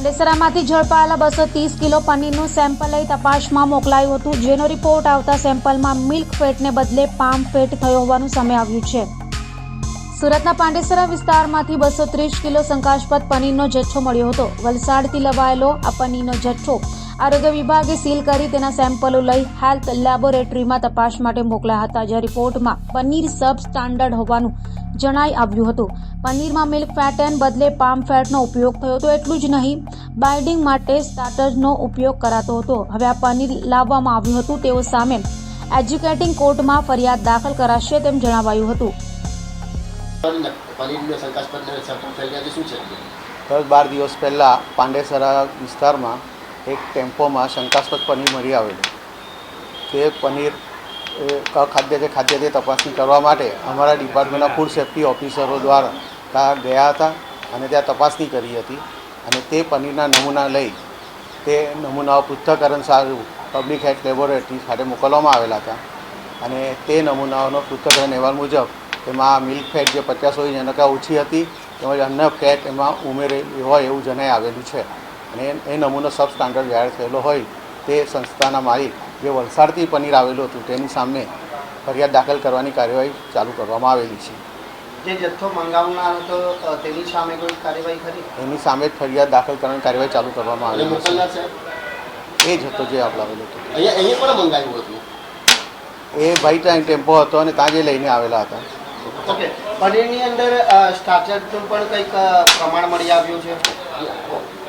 પાંડેસરામાંથી ઝડપાયેલા 230 kilo પનીરનું sample લઈ તપાસમાં મોકલાયું હતું, જેનો રિપોર્ટ આવતા સેમ્પલમાં મિલ્ક ફેટને બદલે પામ ફેટ થયો હોવાનું સામે આવ્યું છે। સુરતના પાંડેસરા વિસ્તારમાંથી 230 કિલો શંકાસ્પદ પનીરનો જથ્થો મળ્યો હતો। વલસાડથી લવાયેલો આ પનીરનો જથ્થો આરોગ્ય વિભાગે સીલ કરી તેના સેમ્પલો લઈ હેલ્થ લેબોરેટરીમાં તપાસ માટે મોકલ્યા હતા, જ્યાં રિપોર્ટમાં પનીર સબ સ્ટાન્ડર્ડ હોવાનું જણાઈ આવ્યું હતું। પનીરમાં મિલ્ક ફેટને બદલે પામ ફેટનો ઉપયોગ થયો હતો। એટલું જ નહીં, બાઇન્ડિંગ માટે સ્ટાર્ટરનો ઉપયોગ કરાતો હતો। હવે આ પનીર લાવવામાં આવ્યું હતું, તેઓ સામે એજ્યુકેટિંગ કોર્ટમાં ફરિયાદ દાખલ કરાશે તેમ જણાવાયું હતું। 10-12 દિવસ પહેલાં પાંડેસરા વિસ્તારમાં એક ટેમ્પોમાં શંકાસ્પદ પનીર મળી આવેલું। તે પનીર ખાદ્ય તે તપાસણી કરવા માટે અમારા ડિપાર્ટમેન્ટના ફૂડ સેફ્ટી ઓફિસરો દ્વારા ત્યાં ગયા હતા અને ત્યાં તપાસણી કરી હતી અને તે પનીરના નમૂના લઈ તે નમૂનાઓ પૃથ્થકરણ સારું પબ્લિક હેલ્થ લેબોરેટરી ખાતે મોકલવામાં આવેલા હતા અને તે નમૂનાઓનો પૃથ્થકરણ અહેવાલ મુજબ તેમાં મિલ્ક ફેટ જે 50 હોય એના કરતાં ઓછી હતી, તેમજ અન્ય ફેટ એમાં ઉમેરેલી હોય એવું જણાઈ આવેલું છે અને એ નમૂનો સબ સ્ટાન્ડર્ડ જાહેર થયેલો હોય તે સંસ્થાના માલિક જે વલસાડથી પનીર આવેલું હતું તેની સામે ફરિયાદ દાખલ કરવાની કાર્યવાહી ચાલુ કરવામાં આવેલી છે। જે જથ્થો મંગાવનાર હતો તેની સામે કોઈ કાર્યવાહી ખરી? એની સામે જ ફરિયાદ દાખલ કરવાની કાર્યવાહી ચાલુ કરવામાં આવેલી છે। એ જ હતો જે આપલાવેલો હતો। એ ભાઈ ત્યાં ટેમ્પો હતો અને ત્યાં જે લઈને આવેલા હતા। ઓકે, પનીરની અંદર સ્ટાર્ચરનું પણ કંઈક પ્રમાણ મળી આવ્યું છે?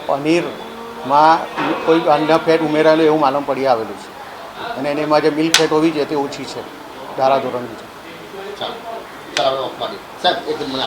પનીરમાં કોઈ અન્ય ફેટ ઉમેરાયેલું એવું માલુમ પડી આવેલું છે અને એમાં જે મિલ્ક ફેટ હોવી જોઈએ તે ઓછી છે, ધારાધોરણની છે।